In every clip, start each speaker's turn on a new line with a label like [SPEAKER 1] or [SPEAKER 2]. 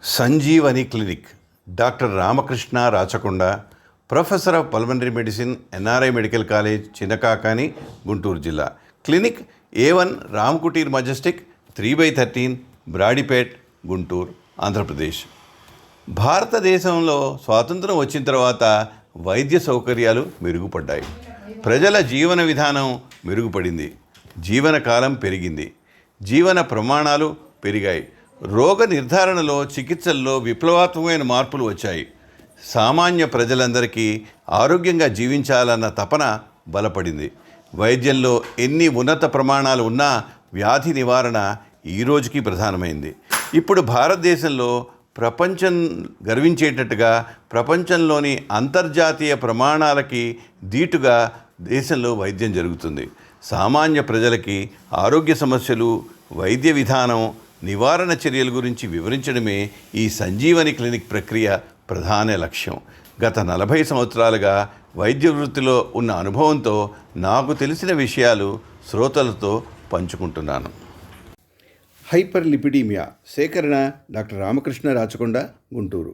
[SPEAKER 1] Sanjeevani clinic doctor Ramakrishna Rachakonda, professor of pulmonary medicine, NRI medical college, Chinnakakani, Guntur జిల్లా. Clinic A1 Ramkuteer majestic, 3/13, Brodipet, Guntur, Andhra Pradesh. భారతదేశంలో స్వాతంత్రం వచ్చిన తర్వాత వైద్య సౌకర్యాలు మెరుగుపడ్డాయి. ప్రజల జీవన విధానం మెరుగుపడింది. జీవనకాలం పెరిగింది. జీవన ప్రమాణాలు పెరిగాయి. రోగ నిర్ధారణలో, చికిత్సల్లో విప్లవాత్మకమైన మార్పులు వచ్చాయి. సామాన్య ప్రజలందరికీ ఆరోగ్యంగా జీవించాలన్న తపన బలపడింది. వైద్యంలో ఎన్ని ఉన్నత ప్రమాణాలు ఉన్నా వ్యాధి నివారణ ఈ రోజుకి ప్రధానమైంది. ఇప్పుడు భారతదేశంలో ప్రపంచం గర్వించేటట్టుగా ప్రపంచంలోని అంతర్జాతీయ ప్రమాణాలకి ధీటుగా దేశంలో వైద్యం జరుగుతుంది. సామాన్య ప్రజలకి ఆరోగ్య సమస్యలు, వైద్య విధానం, నివారణ చర్యల గురించి వివరించడమే ఈ సంజీవని క్లినిక్ ప్రక్రియ ప్రధాన లక్ష్యం. గత 40 సంవత్సరాలుగా వైద్య వృత్తిలో ఉన్న అనుభవంతో నాకు తెలిసిన విషయాలు శ్రోతలతో పంచుకుంటున్నాను.
[SPEAKER 2] హైపర్ లిపిడీమియా సేకరణ డాక్టర్ రామకృష్ణ రాచకొండ, గుంటూరు.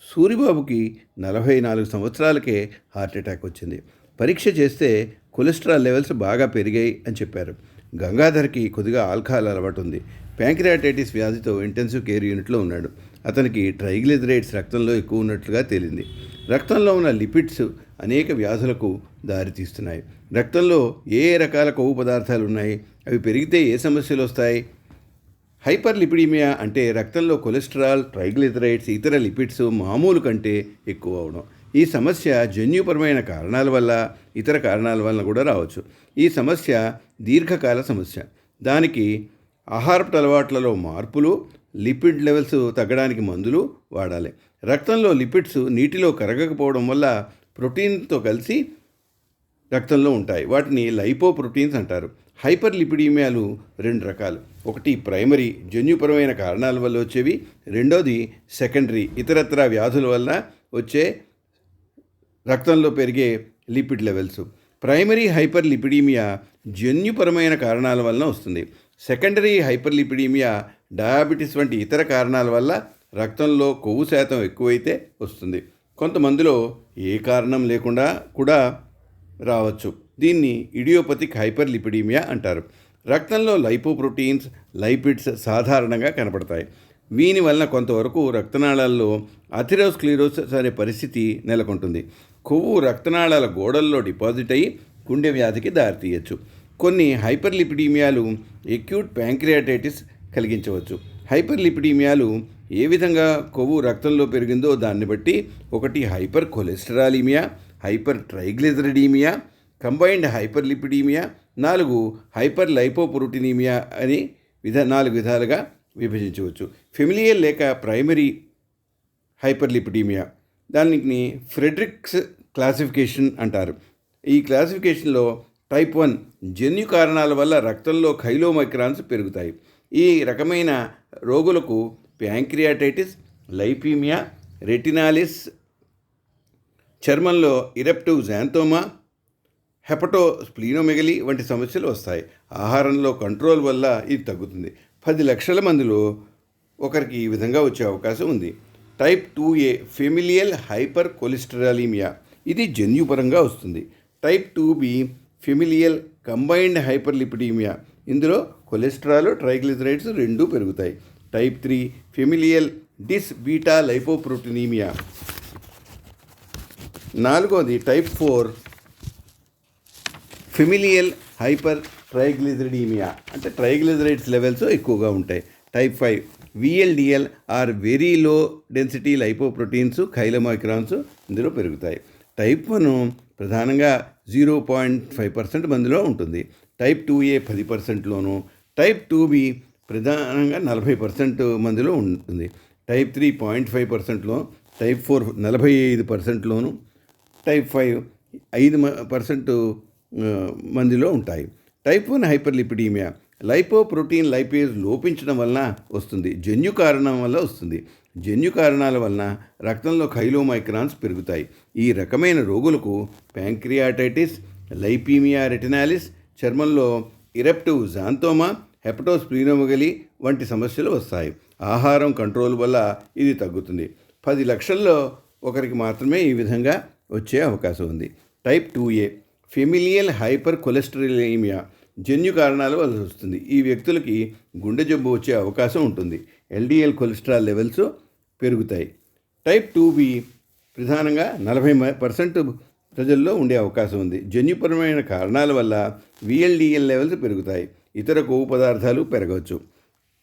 [SPEAKER 2] సూరిబాబుకి 44 సంవత్సరాలకే హార్ట్అటాక్ వచ్చింది. పరీక్ష చేస్తే కొలెస్ట్రాల్ లెవెల్స్ బాగా పెరిగాయి అని చెప్పారు. గంగాధర్కి కొద్దిగా ఆల్కహాల్ అలవాటు ఉంది. ప్యాంక్రియాటైటిస్ వ్యాధితో ఇంటెన్సివ్ కేర్ యూనిట్లో ఉన్నాడు. అతనికి ట్రైగ్లిజరైడ్స్ రక్తంలో ఎక్కువ ఉన్నట్లుగా తేలింది. రక్తంలో ఉన్న లిపిడ్స్ అనేక వ్యాధులకు దారితీస్తున్నాయి. రక్తంలో ఏ రకాల కొవ్వు పదార్థాలు ఉన్నాయి, అవి పెరిగితే ఏ సమస్యలు వస్తాయి? హైపర్ లిపిడీమియా అంటే రక్తంలో కొలెస్ట్రాల్, ట్రైగ్లిజరైడ్స్, ఇతర లిపిడ్స్ మామూలు కంటే ఎక్కువ అవడం. ఈ సమస్య జన్యుపరమైన కారణాల వల్ల, ఇతర కారణాల వలన కూడా రావచ్చు. ఈ సమస్య దీర్ఘకాల సమస్య. దానికి ఆహారపు అలవాట్లలో మార్పులు, లిపిడ్ లెవెల్స్ తగ్గడానికి మందులు వాడాలి. రక్తంలో లిపిడ్స్ నీటిలో కరగకపోవడం వల్ల ప్రోటీన్తో కలిసి రక్తంలో ఉంటాయి. వాటిని లైపోప్రోటీన్స్ అంటారు. హైపర్ లిపిడీమియాలు 2 రకాలు. ఒకటి ప్రైమరీ, జన్యుపరమైన కారణాల వల్ల వచ్చేవి. రెండోది సెకండరీ, ఇతరత్ర వ్యాధుల వల్ల వచ్చే రక్తంలో పెరిగే lipid levels. Primary hyper lipidaemia జన్యుపరమైన కారణాల వలన వస్తుంది. సెకండరీ హైపర్ లిపిడీమియా డయాబెటీస్ వంటి ఇతర కారణాల వల్ల రక్తంలో కొవ్వు శాతం ఎక్కువైతే వస్తుంది. కొంతమందిలో ఏ కారణం లేకుండా కూడా రావచ్చు. దీన్ని ఇడియోపతిక్ హైపర్ లిపిడీమియా అంటారు. రక్తంలో లైపోప్రోటీన్స్, లైపిడ్స్ సాధారణంగా కనపడతాయి. వీని వలన కొంతవరకు రక్తనాళాల్లో అథెరోస్క్లెరోసిస్ అనే పరిస్థితి నెలకొంటుంది. కొవ్వు రక్తనాళాల గోడల్లో డిపాజిట్ అయ్యి గుండె వ్యాధికి దారితీయచ్చు. కొన్ని హైపర్ లిపిడీమియాలు ఎక్యూట్ ప్యాంక్రియాటైటిస్ కలిగించవచ్చు. హైపర్ లిపిడీమియాలు ఏ విధంగా కొవ్వు రక్తంలో పెరిగిందో దాన్ని బట్టి ఒకటి hyper cholesterolemia, hyper triglyceridemia, combined hyper lipidemia, 4 hyper lipoproteinemia అని 4 విధాలుగా విభజించవచ్చు. ఫెమిలియల్ లేక ప్రైమరీ హైపర్ లిపిడీమియా, దానికి ఫ్రెడ్రిక్స్ క్లాసిఫికేషన్ అంటారు. ఈ క్లాసిఫికేషన్లో టైప్ 1 జన్యు కారణాల వల్ల రక్తంలో ఖైలోమైక్రాన్స్ పెరుగుతాయి. ఈ రకమైన రోగులకు ప్యాంక్రియాటైటిస్, లైపీమియా, రెటినాలిస్, చర్మంలో ఇరప్టివ్ జాంతోమా, హెపటోస్ప్లీనోమెగలీ వంటి సమస్యలు వస్తాయి. ఆహారంలో కంట్రోల్ వల్ల ఇది తగ్గుతుంది. 10 లక్షల మందిలో ఒకరికి ఈ విధంగా వచ్చే అవకాశం ఉంది. టైప్ 2A ఫెమిలియల్ హైపర్ కొలెస్టరాలిమియా, ఇది జన్యుపరంగా వస్తుంది. Type 2B familial combined hyper lipidemia, ఇందులో కొలెస్ట్రాల్, ట్రైగ్లిజరైడ్స్ 2 పెరుగుతాయి. Type 3 familial dys beta lipoproteinemia. 4వది టైప్ 4 ఫెమిలియల్ హైపర్ ట్రైగ్లిజరిడీమియా, అంటే ట్రైగ్లిజరైడ్స్ లెవెల్స్ ఎక్కువగా ఉంటాయి. Type 5 VLDL or very low density lipoproteins, chylomicrons ఇందులో పెరుగుతాయి. టైప్ 1 ప్రధానంగా 0.5% మందిలో ఉంటుంది. టైప్ 2A 10%లోను, టైప్ 2B ప్రధానంగా 40% మందిలో ఉంటుంది. టైప్ 3 0.5%లో, టైప్ 4 45%లోను, టైప్ 5 5% మందిలో ఉంటాయి. Type 1 hyper lipidaemia lipoprotein lipase లోపించడం వలన వస్తుంది. జన్యు కారణం వల్ల వస్తుంది. జన్యు కారణాల వలన రక్తంలో ఖైలోమైక్రాన్స్ పెరుగుతాయి. ఈ రకమైన రోగులకు ప్యాంక్రియాటైటిస్, లైపీమియా రెటినాలిస్, చర్మంలో ఇరప్టివ్ జాంతోమా, హెపటోస్ప్లీనోమెగలీ వంటి సమస్యలు వస్తాయి. ఆహారం కంట్రోల్ వల్ల ఇది తగ్గుతుంది. 10 లక్షల్లో ఒకరికి మాత్రమే ఈ విధంగా వచ్చే అవకాశం ఉంది. టైప్ 2A ఫెమిలియల్ హైపర్ కొలెస్టరీమియా జన్యు కారణాల వల్ల వస్తుంది. ఈ వ్యక్తులకి గుండె జబ్బు వచ్చే అవకాశం ఉంటుంది. LDL కొలెస్ట్రాల్ లెవెల్స్ పెరుగుతాయి. టైప్ 2B ప్రధానంగా 40% ప్రజల్లో ఉండే అవకాశం ఉంది. జన్యుపరమైన కారణాల వల్ల VLDL లెవెల్స్ పెరుగుతాయి. ఇతర కొవ్వు పదార్థాలు పెరగవచ్చు.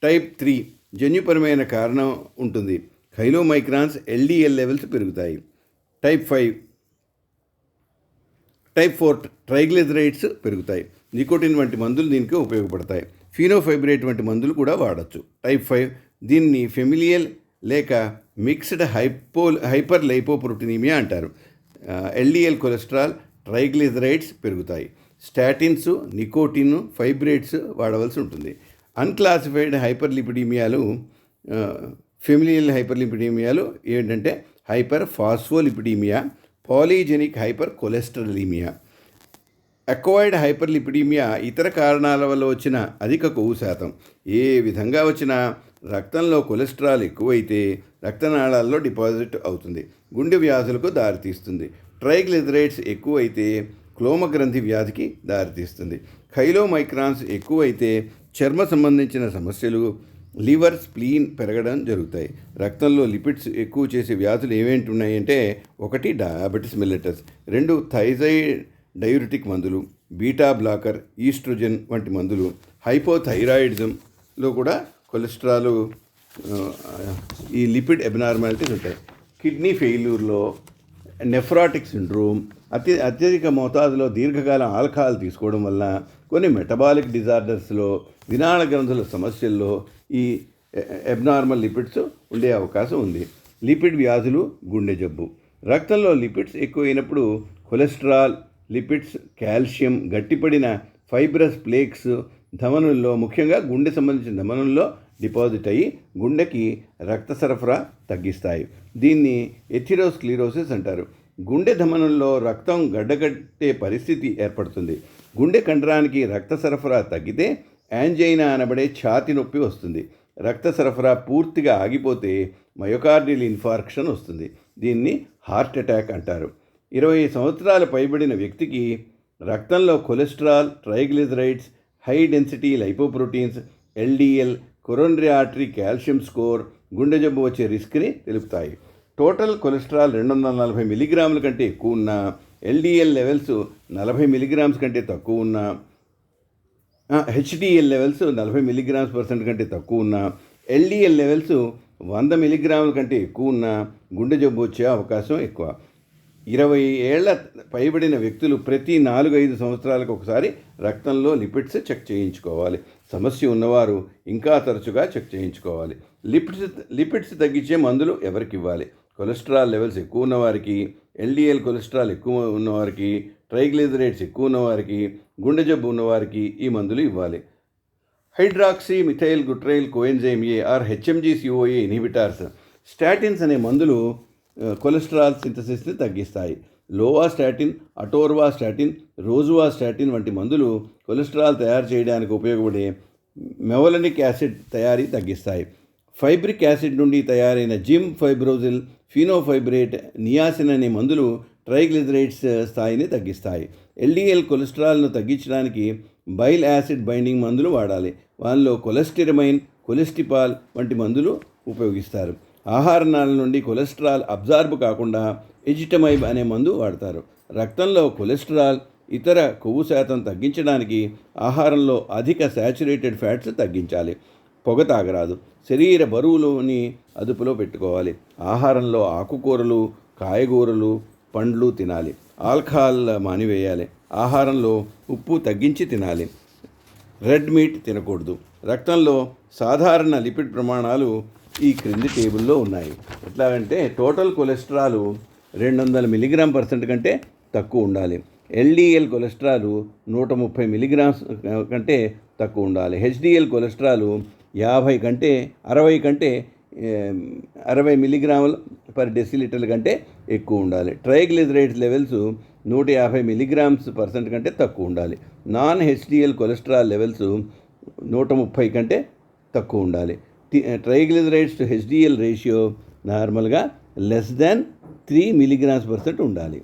[SPEAKER 2] టైప్ 3 జన్యుపరమైన కారణం ఉంటుంది. ఖైలోమైక్రాన్స్ LDL లెవెల్స్ పెరుగుతాయి. టైప్ 4 ట్రైగ్లిజరైడ్స్ పెరుగుతాయి. నికోటిన్ వంటి మందులు దీనికి ఉపయోగపడతాయి. ఫీనోఫైబ్రేట్ వంటి మందులు కూడా వాడచ్చు. టైప్ 5 దీన్ని ఫెమిలియల్ లేక మిక్స్డ్ హైపర్ లైపోప్రోటీనిమియా అంటారు. LDL కొలెస్ట్రాల్ ట్రైగ్లిజరైడ్స్ పెరుగుతాయి. స్టాటిన్స్, నికోటిన్, ఫైబ్రేట్స్ వాడవలసి ఉంటుంది. అన్క్లాసిఫైడ్ హైపర్లిపిడీమియాలు ఫెమిలియల్ హైపర్లిపిడీమియాలు ఏంటంటే హైపర్ ఫాస్ఫోలిపిడీమియా, పాలీజెనిక్ హైపర్ కొలెస్ట్రాలీమియా. అక్వైర్డ్ హైపర్లిపిడీమియా ఇతర కారణాల వల్ల వచ్చిన అధిక కొవ్వు శాతం. ఏ విధంగా వచ్చినా రక్తంలో కొలెస్ట్రాల్ ఎక్కువైతే రక్తనాళాల్లో డిపాజిట్ అవుతుంది, గుండె వ్యాధులకు దారితీస్తుంది. ట్రైగ్లిజరైడ్స్ ఎక్కువైతే క్లోమగ్రంథి వ్యాధికి దారితీస్తుంది. ఖైలోమైక్రాన్స్ ఎక్కువైతే చర్మ సంబంధించిన సమస్యలు, లివర్, స్ప్లీన్ పెరగడం జరుగుతాయి. రక్తంలో లిపిడ్స్ ఎక్కువ చేసే వ్యాధులు ఏమేంటి ఉన్నాయంటే 1 డయాబెటిస్ మిల్లెటస్, 2 థైజాయిడ్ డయూరిటిక్ మందులు, బీటా బ్లాకర్, ఈస్ట్రోజన్ వంటి మందులు. హైపోథైరాయిడిజంలో కూడా కొలెస్ట్రాల్ ఈ లిపిడ్ అబ్నార్మాలిటీస్ ఉంటాయి. కిడ్నీ ఫెయిల్యూర్లో, నెఫ్రాటిక్ సిండ్రోమ్, అత్యధిక మోతాదులో దీర్ఘకాలం ఆల్కహాల్ తీసుకోవడం వల్ల, కొన్ని మెటబాలిక్ డిజార్డర్స్లో, వినాళ గ్రంథుల సమస్యల్లో ఈ అబ్నార్మల్ లిపిడ్స్ ఉండే అవకాశం ఉంది. లిపిడ్ వ్యాధులు, గుండె జబ్బు. రక్తంలో లిపిడ్స్ ఎక్కువైనప్పుడు కొలెస్ట్రాల్, లిపిడ్స్, కాల్షియం గట్టిపడిన ఫైబ్రస్ ప్లేక్స్ ధమనుల్లో, ముఖ్యంగా గుండె సంబంధించిన ధమనుల్లో డిపాజిట్ అయ్యి గుండెకి రక్త సరఫరా తగ్గిస్తాయి. దీన్ని ఎథిరోస్క్లిరోసిస్ అంటారు. గుండె ధమనుల్లో రక్తం గడ్డగట్టే పరిస్థితి ఏర్పడుతుంది. గుండె కండరానికి రక్త సరఫరా తగ్గితే యాంజైనా అనబడే ఛాతి నొప్పి వస్తుంది. రక్త సరఫరా పూర్తిగా ఆగిపోతే మయోకార్డియల్ ఇన్ఫార్క్షన్ వస్తుంది. దీన్ని హార్ట్ అటాక్ అంటారు. 20 సంవత్సరాల పైబడిన వ్యక్తికి రక్తంలో cholesterol, triglycerides, high density lipoproteins, LDL, coronary artery calcium score గుండె జబ్బు వచ్చే రిస్క్ని తెలుపుతాయి. టోటల్ కొలెస్ట్రాల్ 240 మిల్లీగ్రాముల కంటే ఎక్కువ ఉన్న, LDL లెవెల్స్ 40 మిల్లీగ్రామ్స్ కంటే తక్కువ ఉన్న, HDL లెవెల్స్ 40 మిల్లీగ్రామ్స్% కంటే తక్కువ ఉన్న, LDL లెవెల్స్ 100 మిల్లీగ్రాముల కంటే ఎక్కువ ఉన్న గుండె జబ్బు వచ్చే అవకాశం ఎక్కువ. 20 ఏళ్ల పైబడిన వ్యక్తులు ప్రతి 4-5 సంవత్సరాలకు ఒకసారి రక్తంలో లిపిడ్స్ చెక్ చేయించుకోవాలి. సమస్య ఉన్నవారు ఇంకా తరచుగా చెక్ చేయించుకోవాలి. లిపిడ్స్ తగ్గించే మందులు ఎవరికి ఇవ్వాలి? కొలెస్ట్రాల్ లెవెల్స్ ఎక్కువ ఉన్నవారికి, LDL కొలెస్ట్రాల్ ఎక్కువ ఉన్నవారికి, ట్రైగ్లిజరైడ్స్ ఎక్కువ ఉన్నవారికి, గుండె జబ్బు ఉన్నవారికి ఈ మందులు ఇవ్వాలి. Hydroxy methyl glutaryl coenzyme A or HMG-CoA inhibitors, statins అనే మందులు కొలెస్ట్రాల్ సింథసిస్ని తగ్గిస్తాయి. లోవాస్టాటిన్, అటోర్వాస్టాటిన్, రోజువాస్టాటిన్ వంటి మందులు కొలెస్ట్రాల్ తయారు చేయడానికి ఉపయోగపడే మెవలనిక్ యాసిడ్ తయారీ తగ్గిస్తాయి. ఫైబ్రిక్ యాసిడ్ నుండి తయారైన జిమ్ ఫైబ్రోజిల్, ఫీనోఫైబ్రేట్, నియాసిన్ అనే మందులు ట్రైగ్లిజరైడ్స్ స్థాయిని తగ్గిస్తాయి. LDL కొలెస్ట్రాల్ను తగ్గించడానికి బైల్ యాసిడ్ బైండింగ్ మందులు వాడాలి. వాళ్ళలో కొలెస్టిరమైన్, కొలెస్టిపాల్ వంటి మందులు ఉపయోగిస్తారు. ఆహార నాళం నుండి కొలెస్ట్రాల్ అబ్జార్బ్ కాకుండా ఎజిటమైబ్ అనే మందు వాడతారు. రక్తంలో కొలెస్ట్రాల్, ఇతర కొవ్వు శాతం తగ్గించడానికి ఆహారంలో అధిక శాచురేటెడ్ ఫ్యాట్స్ తగ్గించాలి. పొగ తాగరాదు. శరీర బరువులోని అదుపులో పెట్టుకోవాలి. ఆహారంలో ఆకుకూరలు, కాయగూరలు, పండ్లు తినాలి. ఆల్కహాల్ మానివేయాలి. ఆహారంలో ఉప్పు తగ్గించి తినాలి. రెడ్ మీట్ తినకూడదు. రక్తంలో సాధారణ లిపిడ్ ప్రమాణాలు ఈ క్రింది టేబుల్లో ఉన్నాయి. ఎట్లాగంటే టోటల్ కొలెస్ట్రాల్ 200 మిల్లీగ్రామ్% కంటే తక్కువ ఉండాలి. LDL కొలెస్ట్రాల్ 130 మిల్లీగ్రామ్స్ కంటే తక్కువ ఉండాలి. HDL కొలెస్ట్రాల్ 60 కంటే 60 మిల్లీగ్రాముల పర్ డెసిలీటర్ కంటే ఎక్కువ ఉండాలి. ట్రైగ్లిజరైడ్స్ లెవెల్స్ 150 మిల్లీగ్రామ్స్% కంటే తక్కువ ఉండాలి. నాన్ HDL కొలెస్ట్రాల్ లెవెల్స్ 130 కంటే తక్కువ ఉండాలి. ట్రైగ్లిజరైడ్స్ టు హెచ్డిఎల్ రేషియో నార్మల్గా లెస్ దాన్ 3 mg/% ఉండాలి.